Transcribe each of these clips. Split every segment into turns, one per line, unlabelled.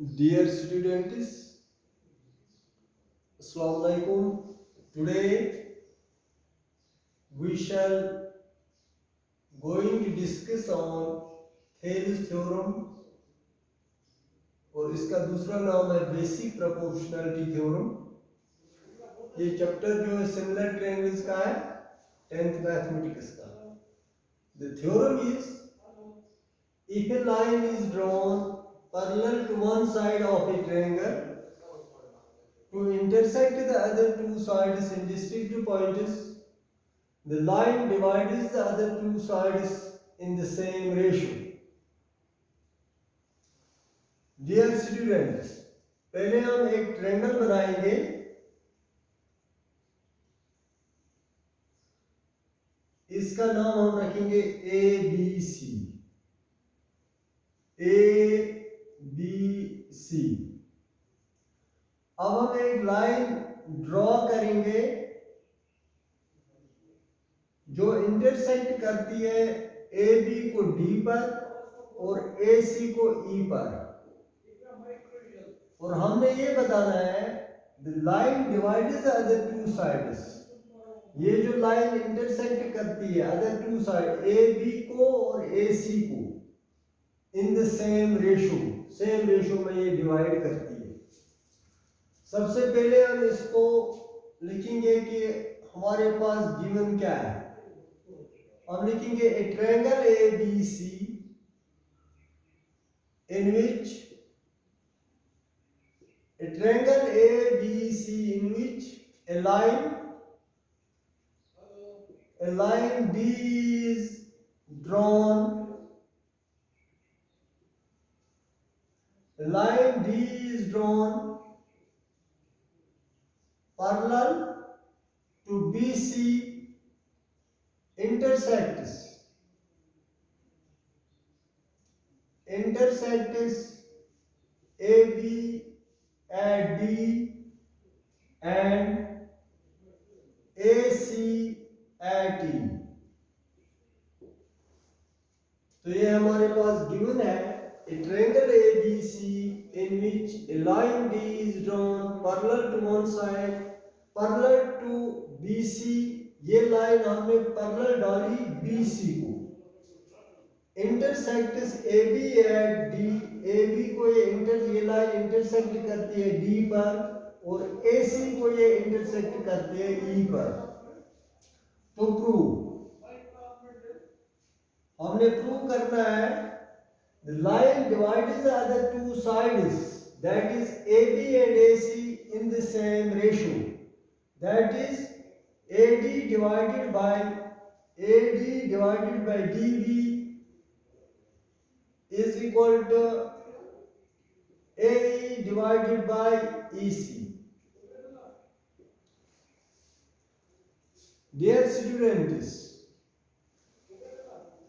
Dear students, Assalamu alaikum. Today we shall going to discuss on Thales theorem और इसका दूसरा नाम है बेसिक प्रोपोर्शनैलिटी थ्योरम। ये चैप्टर जो है सिमिलर ट्रायंगल्स का है 10th मैथमेटिक्स का। The theorem is if a line is drawn parallel to one side of a triangle to intersect the other two sides in distinct points, the line divides the other two sides in the same ratio. Dear students, पहले हम एक triangle बनाएंगे। इसका नाम हम रखेंगे ए B सी। अब हम एक लाइन ड्रॉ करेंगे जो इंटरसेक्ट करती है ए बी को डी पर और ए सी को ई पर, और हमने ये बताना है the line divides the other two sides. ये जो लाइन इंटरसेक्ट करती है other two side A B को और ए सी को इन द सेम रेशो में ये डिवाइड करती है। सबसे पहले हम इसको लिखेंगे कि हमारे पास गिवन क्या है। हम लिखेंगे a triangle A B C in which a line D is drawn parallel to BC intersects AB at D and AC at E। तो ये हमारे पास गिवन है a triangle ABC in which a line D is drawn parallel to one side parallel to BC। ये line हमने parallel डाली BC को, intersects AB at D। AB को ये लाइन इंटरसेक्ट करती है D पर और AC को ये इंटरसेक्ट करती है E पर। तो हमने प्रूव करना है the line divides the other two sides, that is AB and AC in the same ratio, that is AD divided by DB is equal to AE divided by EC। Dear students,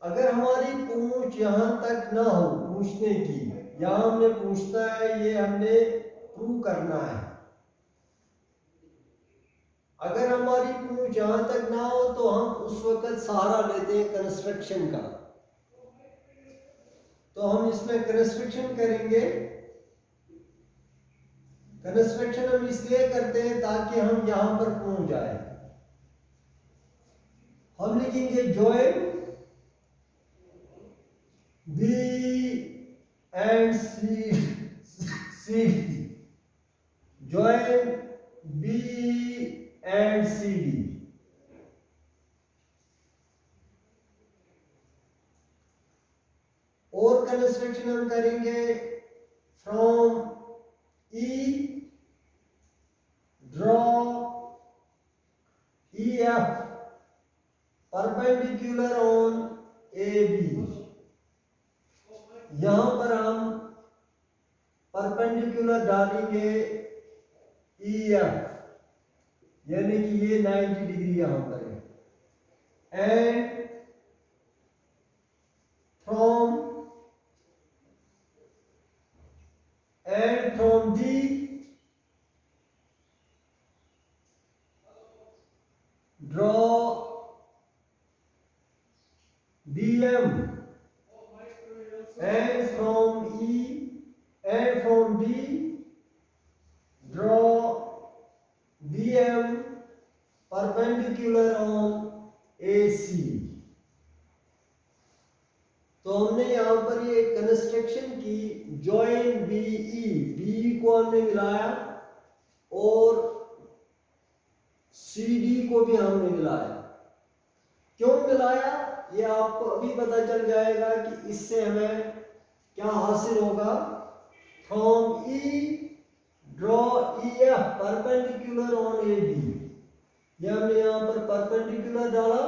अगर हमारी पूंछ यहां तक ना हो पूछने की, यहां हमने पूछता है ये हमने प्रूव करना है। अगर हमारी पूंछ यहां तक ना हो तो हम उस वक्त सहारा लेते हैं कंस्ट्रक्शन का। तो हम इसमें कंस्ट्रक्शन करेंगे। कंस्ट्रक्शन हम इसलिए करते हैं ताकि हम यहां पर पहुंच जाए। हम लिखेंगे join B and C join B and CD। और कंस्ट्रक्शन हम करेंगे from E draw EF perpendicular on AB। यहां पर हम परपेंडिकुलर डालेंगे EF, यानी कि ये 90 डिग्री यहां पर है। And from D draw BM, and from E and from D हमने यहाँ पर ये कंस्ट्रक्शन की जॉइन बीई, बी को हमने मिलाया और CD को भी हमने मिलाया। क्यों मिलाया ये आपको अभी पता चल जाएगा कि इससे हमें क्या हासिल होगा। From E draw EF perpendicular on AB, ये हमने यहाँ पर परपेंडिकुलर डाला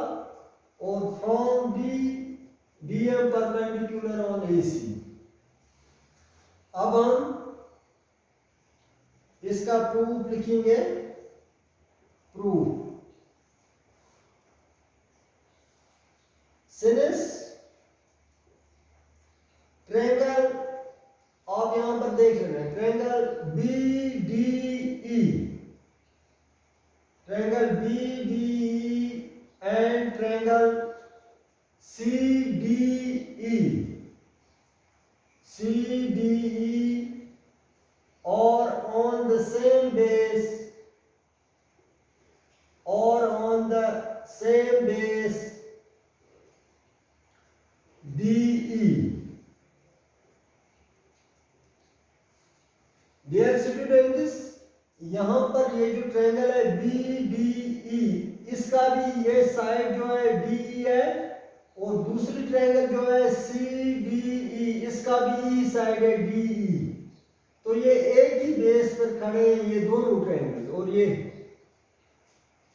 और from D DM perpendicular on AC। अब हम इसका प्रूफ लिखेंगे। प्रूफ सिंस ट्रायंगल, आप यहां पर देख रहे हैं triangle BDE, triangle BDE and triangle CDE or on the same base DE। Dear students, यहां पर ये जो ट्रायंगल है BDE, इसका भी ये साइड जो है DE है और दूसरी ट्रायंगल जो है CDE, इसका भी साइड है DE। तो ये एक ही बेस पर खड़े हैं ये दोनों ट्रायंगल्स। और ये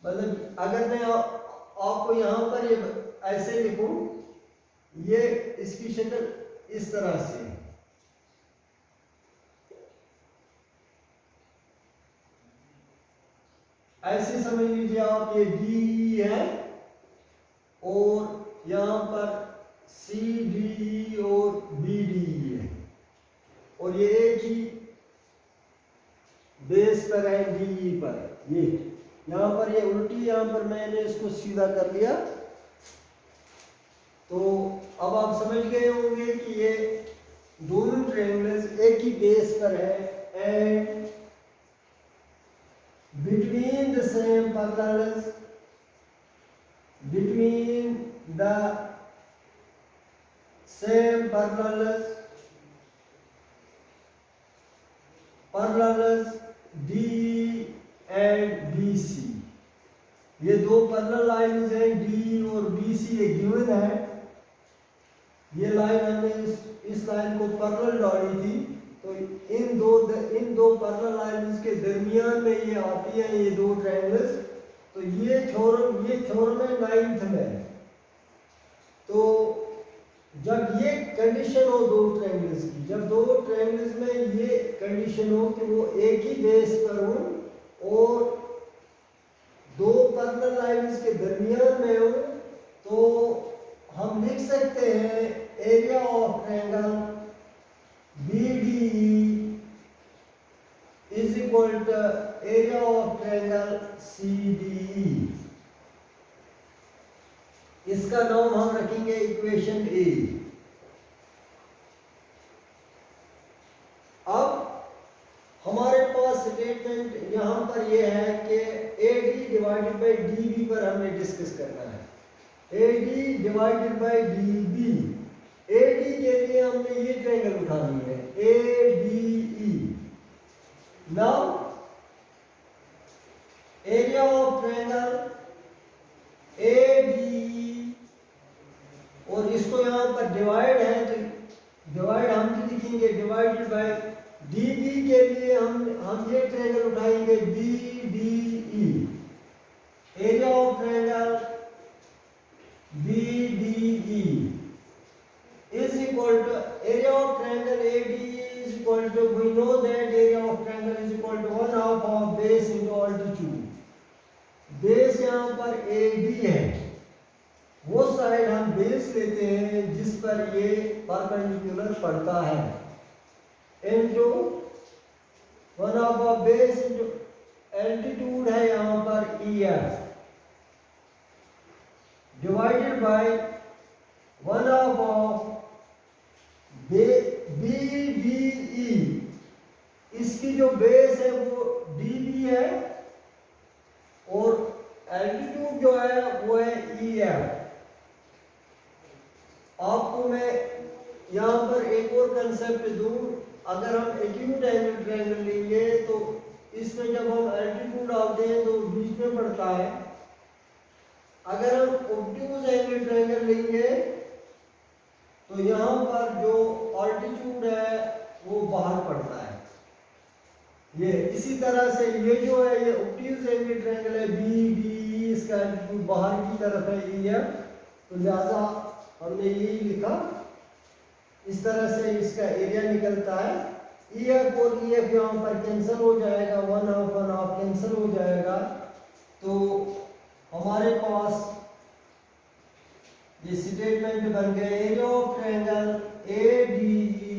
मतलब अगर मैं आपको यहां पर ये ऐसे लिखूं, ये इसकी शक्ल इस तरह से, ऐसे समझ लीजिए आप, ये DE है और यहां पर CDE और BDE है और ये एक ही बेस पर है DE पर। ये यहां पर ये उल्टी, यहां पर मैंने इसको सीधा कर लिया। तो अब आप समझ गए होंगे कि ये दोनों ट्रायंगल्स एक ही बेस पर है and between the same parallels, between the same parallels DE and BC, ये दो पैरेलल लाइंस हैं DE और BC, ये गिवन है। ये लाइन हमने इस लाइन को पैरेलल डाली थी, तो इन दो पैरेलल लाइंस के दरमियान में ये आती है ये दो ट्रायंगल्स। तो ये थ्योरम है 9th में। तो जब ये कंडीशन हो दो ट्रायंगल्स की, जब दो ट्रायंगल्स में ये कंडीशन हो कि वो एक ही बेस पर हो और दो पैरेलल लाइंस के दरमियान में हो, तो हम लिख सकते हैं area of triangle BDE is equal to area of triangle CDE। इसका नाम हम रखेंगे इक्वेशन A। अब हमारे पास स्टेटमेंट यहां पर यह है कि AD डिवाइडेड बाय DB पर हमने डिस्कस करना है। AD divided by DB, AD के लिए हमने ये ट्रायंगल उठानी है ADE। Now area of triangle ADE, और इसको यहां पर डिवाइड है तो डिवाइड हम लिखेंगे डिवाइडेड बाय DB के लिए हम ये ट्रायंगल उठाएंगे BDE। Area of triangle BDE is equal to area of triangle ADE is equal to, we know that area of triangle is equal to 1/2 of base into altitude। Base यहाँ पर AD है, वो side हम base लेते हैं जिस पर ये परपेंडिकुलर पड़ता है, into 1/2 of base into altitude है यहाँ पर EF divided by 1/2 of BDE। इसकी जो बेस है वो DB है और एल्टीट्यूड जो है वो है EF। आपको मैं
यहाँ पर एक और कंसेप्ट दूं, अगर हम एक्यूट एंगल ट्रायंगल लेंगे तो इसमें जब हम एल्टीट्यूड डालते हैं तो बीच में पड़ता है। अगर हम ऑब्ट्यूज एंगल ट्रायंगल लेंगे तो यहाँ पर जो ऑल्टीट्यूड है वो बाहर पड़ता है। ये इसी तरह से ये जो है ये ऑब्ट्यूज एंगल ट्रायंगल है बी डी, इसका एल्टीट्यूड बाहर की तरफ है ई है, तो लिहाजा हमने यही लिखा। इस तरह से इसका एरिया निकलता है। ई एफ और ई एफ यहाँ पर कैंसिल हो जाएगा, 1/2 कैंसिल हो जाएगा, तो हमारे पास ये स्टेटमेंट बन गया area of triangle A D E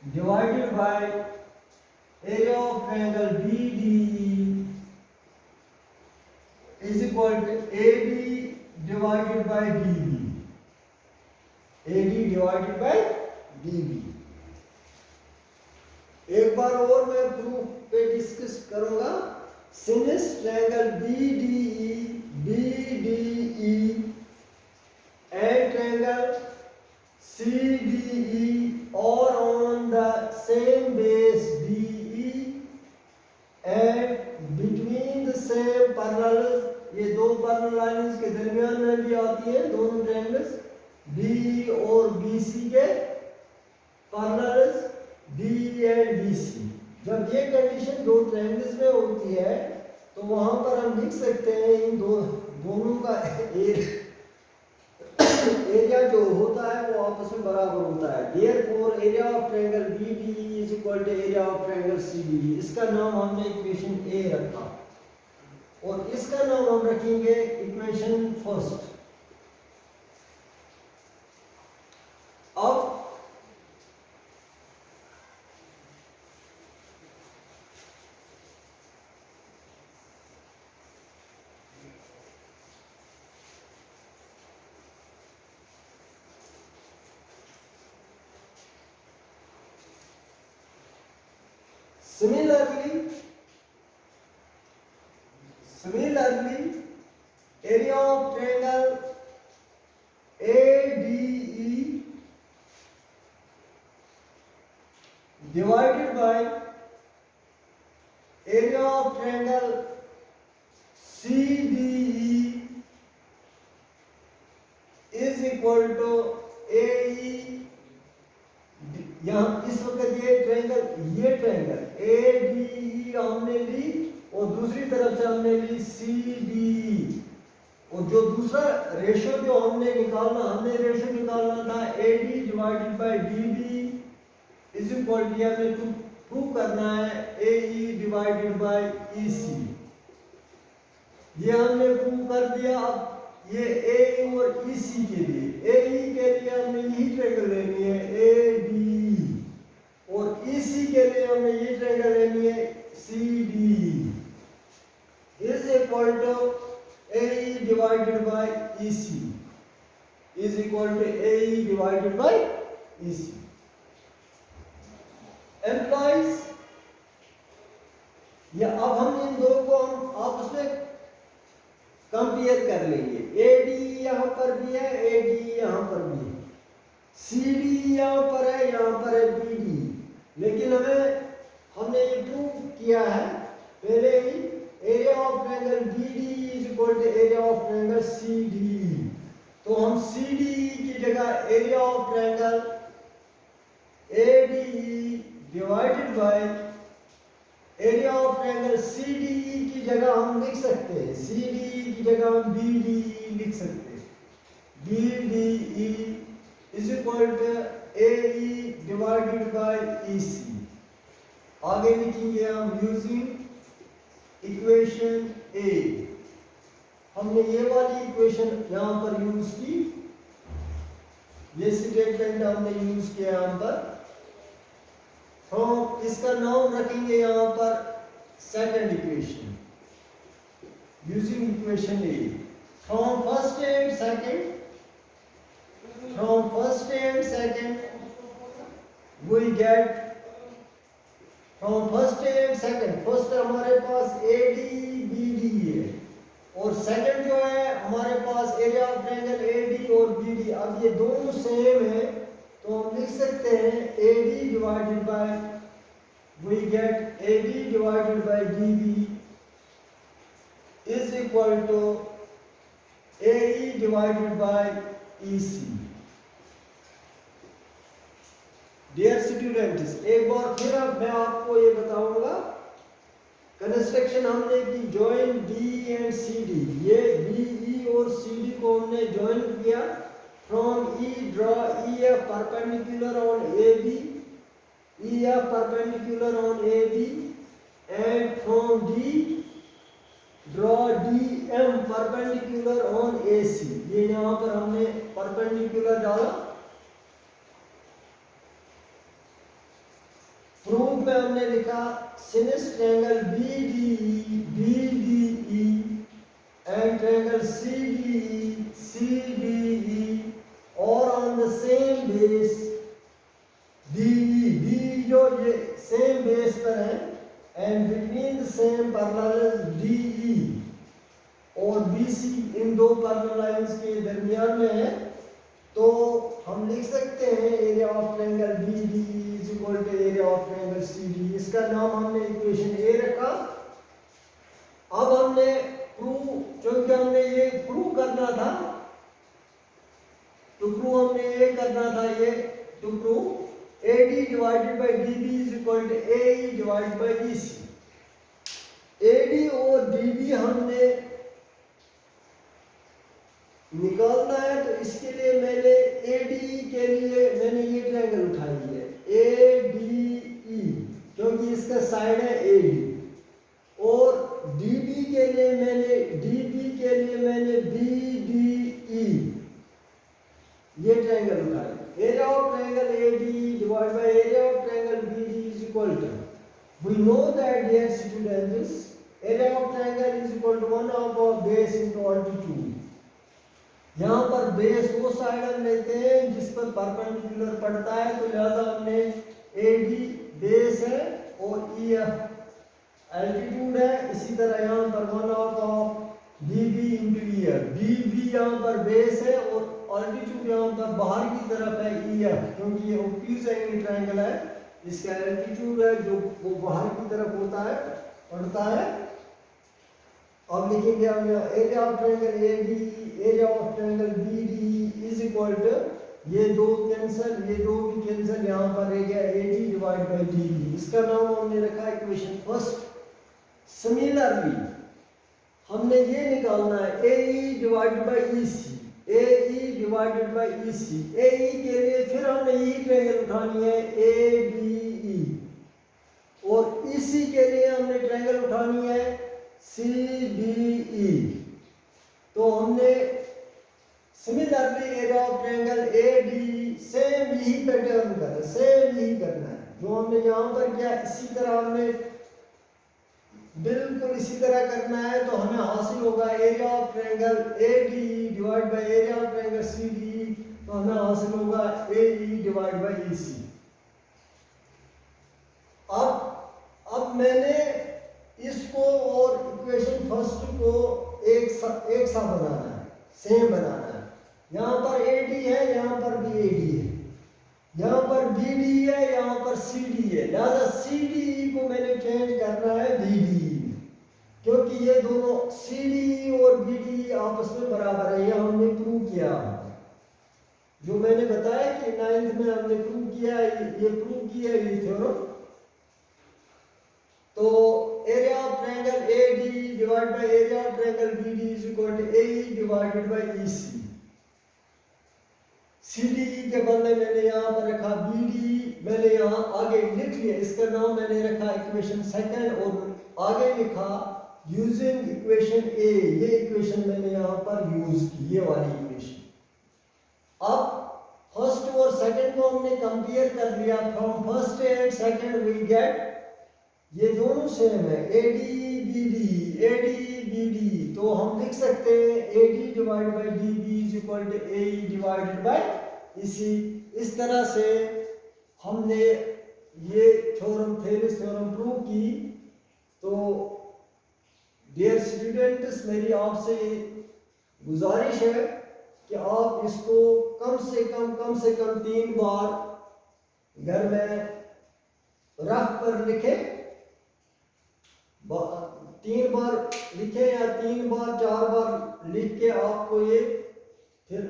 divided by area of triangle B D E is equal to A B divided by D B, AD divided by DB। एक बार और मैं प्रूफ पे डिस्कस करूंगा। Since triangle BDE and triangle CDE और on the same base DE and between the same parallel, ये दो parallel lines के दरमियान में भी आती है दोनों ट्रायंगल्स BE और BC के पैरेलल्स DE एंड BC। जब ये कंडीशन दो ट्रायंगल्स में होती है तो वहां पर हम लिख सकते हैं इन दोनों का एरिया जो होता है वो आपस में बराबर होता है। Therefore area of triangle BDE is equal to area of triangle CDE। इसका नाम हमने इक्वेशन A रखा और इसका नाम हम रखेंगे इक्वेशन फर्स्ट। अब similarly area of triangle ADE divided by area of triangle CDE is equal to AE। यहाँ इस वक्त ये ट्रायंगल ADE हमने ली और दूसरी तरफ से हमने ली CDE, और जो दूसरा रेशो जो हमने निकालना था AD divided by DB is equal to, हमें प्रूव करना है AE डिवाइडेड बाय EC। ये हमने प्रूव कर दिया। अब ये AE और EC के लिए, AE के लिए हमने यही ट्रायंगल लेनी है ADE और EC के लिए हमने ये ट्रायंगल लेनी है CDE is equal to AE divided by EC is equal to AE divided by EC। एम्प्लॉइज या अब हम इन दो को हम आपस में कंपेयर कर लेंगे। ADE यहाँ पर भी है, ADE यहाँ पर भी है, CDE यहाँ पर है, यहाँ पर है BDE। लेकिन हमने ये प्रूव किया है पहले ही, area of triangle BDE is equal to area of triangle CDE। तो हम CDE की जगह area of triangle ADE divided by area of triangle CDE की जगह हम लिख सकते हैं, CDE की जगह हम BDE लिख सकते हैं। BDE is equal to AE divided by EC। आगे लिखेंगे हम यूजिंग इक्वेशन A। हमने ये वाली इक्वेशन यहाँ पर यूज की, ये स्टेटमेंट हमने यूज किया यहाँ पर। हम इसका नाम रखेंगे यहाँ पर second equation using equation A। From first and second we get, from first and second, first हमारे पास AD BD है और सेकंड जो है हमारे पास एरिया ऑफ ट्रायंगल AD और BD। अब ये दोनों सेम है लिख सकते हैं AD divided by, we get AD divided by DB is equal to AE divided by EC। Dear students, एक बार फिर अब मैं आपको ये बताऊंगा, कंस्ट्रक्शन हमने की join D and C D, ये BE और CD को हमने जॉइन किया। From E draw EF perpendicular on AB, EF perpendicular on AB, and from D draw DM perpendicular on AC। ये यहाँ पर हमने परपेंडिकुलर डाला। प्रूफ में हमने लिखा Sinise triangle BDE and triangle CDE और on the same base DE जो ये सेम बेस पर है, and between the same parallel DE और BC इन दो पैरेलल लाइंस के दरमियान में है। तो हम लिख सकते हैं area of triangle BDE is equal to area of triangle CD। इसका नाम हमने इक्वेशन A रखा। अब हमने प्रूव, क्योंकि हमने ये प्रूव करना था, तो प्रूव हमने ये करना था, ये to prove AD divided by DB is equal to AE divided by BC। AD और DB हमने निकालना है, तो इसके लिए मैंने ADE के लिए मैंने ये ट्रायंगल उठाई है ADE, क्योंकि इसका साइड है AD, और DB के लिए मैंने BDE ये ट्रायंगल उठाई। Area of triangle ADE divide by area of triangle BDE is equal to, we know that dear students, area of triangle is equal to 1 of base into altitude. यहाँ पर base वो side हम लेते हैं जिस पर perpendicular पड़ता है, तो लिहाजा हमने AD बेस है और EF एल्टीट्यूड है। इसी तरह यहाँ पर 1 of DB into EF, DB यहाँ पर बेस है और ऑल्टीट्यूड यहाँ पर बाहर की तरफ है EF, क्योंकि ये ऑब्ट्यूज एंगल ट्रायंगल है, इसका एल्टीट्यूड है जो वो बाहर की तरफ होता है, पड़ता है। अब लिखेंगे हम area of triangle ADE, area of triangle BDE is equal to, ये दो कैंसिल, ये दो भी कैंसिल, यहाँ पर रह गया AD डिवाइड बाय DB। इसका नाम हमने रखा है इक्वेशन फर्स्ट। सिमिलरली हमने ये निकालना है AE divided by EC, AE divided by EC। AE के लिए फिर हमने ये ट्रायंगल उठानी है ABE, और EC के लिए हमने ट्रायंगल उठानी है CDE। तो हमने similarly area of triangle ADE same यही पैटर्न करना है, सेम यही करना है जो हमने यहाँ पर किया, इसी तरह हमने बिल्कुल इसी तरह करना है। तो हमें हासिल होगा area of triangle ADE divide by area of triangle CDE, तो हमें हासिल होगा AE डिवाइड बाय EC। अब मैंने इसको और इक्वेशन फर्स्ट को एक सा बनाना है, सेम बनाना है। यहाँ पर AD है, यहाँ पर भी AD है, यहाँ पर BD है, यहाँ पर CD है, लिहाजा CDE को मैंने चेंज करना है BDE, क्योंकि ये दोनों CDE और BDE आपस में बराबर है। ये हमने प्रूव किया, जो मैंने बताया कि 9th में हमने प्रूव किया, ये प्रूव किया ये थ्योरम। तो area of triangle ADE divide by area of triangle BD is equal to AE divided by EC। CDE के बदले मैंने यहाँ पर रखा BDE, मैंने यहाँ आगे लिख लिया, इसका नाम मैंने रखा इक्वेशन सेकंड, और आगे लिखा यूजिंग इक्वेशन A। ये इक्वेशन मैंने यहाँ पर यूज की, ये वाली इक्वेशन। अब फर्स्ट और सेकंड को हमने कंपेयर कर लिया, from first and second we get, ये दोनों सेम है AD BD, तो हम लिख सकते हैं AD divide by DB is equal to AE divided by EC। इस तरह से हमने ये थ्योरम, थेलिस थ्योरम प्रूव की। तो डियर स्टूडेंट्स, मेरी आपसे गुजारिश है कि आप इसको कम से कम 3 बार घर में रफ पर लिखे, 3 बार लिखे या 3 बार 4 बार लिख के आपको ये फिर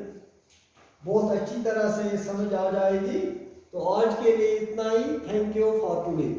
बहुत अच्छी तरह से ये समझ आ जाएगी। तो आज के लिए इतना ही। Thank you for today.